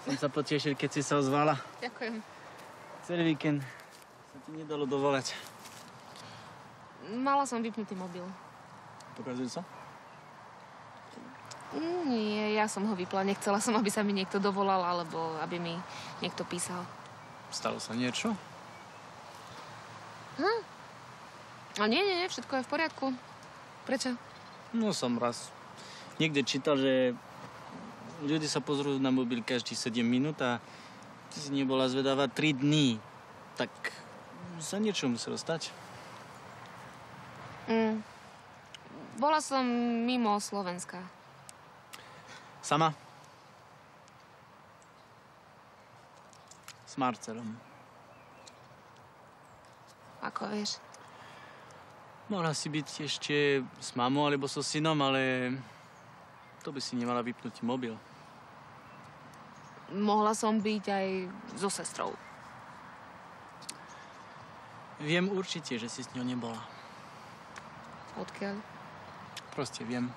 Som sa potešil, keď si sa ozvala. Ďakujem. Celý víkend sa ti nedalo dovolať. Mala som vypnutý mobil. Pokazuje sa? Nie, ja som ho vypla. Nechcela som, aby sa mi niekto dovolal, alebo aby mi niekto písal. Stalo sa niečo? A nie, všetko je v poriadku. Prečo? No som raz niekde čítal, že ľudia sa pozrú na mobil každý 7 minút a ty si nebola zvedavá 3 dní. Tak sa niečo muselo stať. Bola som mimo Slovenska. Sama? S Marcelom. Ako vieš? Mohla si byť ešte s mamou alebo so synom, ale to by si nemala vypnúť mobil. Mohla som byť aj so sestrou. Viem určite, že si s ňou nebola. Odkiaľ? Proste viem.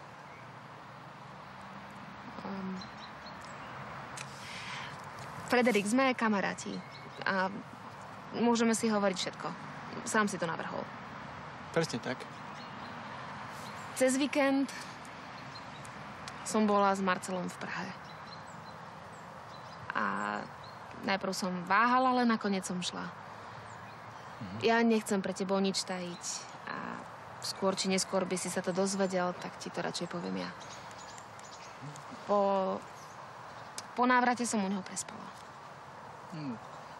Frederik, sme kamaráti. A môžeme si hovoriť všetko. Sám si to navrhol. Presne tak. Cez víkend som bola s Marcelom v Prahe. A najprv som váhala, ale nakoniec som šla. Ja nechcem pre tebou nič tajiť. A skôr či neskôr by si sa to dozvedel, tak ti to radšej poviem ja. Po návrate som u neho prespala.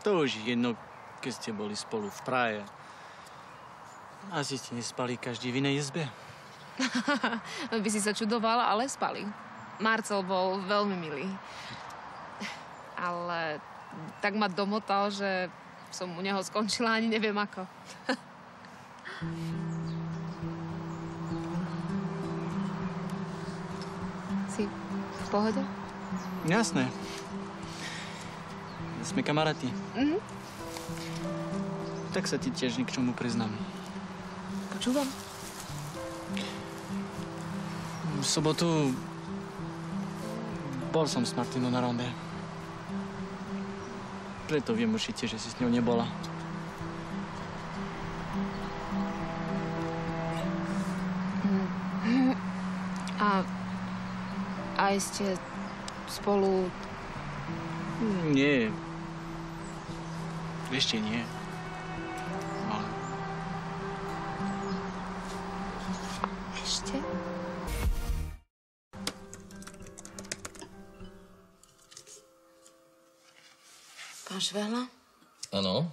To už je jedno, keď ste boli spolu v Prahe. Asi ste nespali každý v inej izbe. By si sa čudovala, ale spali. Marcel bol veľmi milý. Ale tak ma domotal, že som u neho skončila, ani neviem ako. Si v pohode? Jasné. Sme kamaráti. Tak sa ti tiež k čomu priznám. Počúvam. V sobotu bol som s Martinou na ronde. Preto viem určite, že si s ňou nebola. A aj ste spolu... Nie. Ešte nie. Ale... Ešte? Pán Švehla? Áno.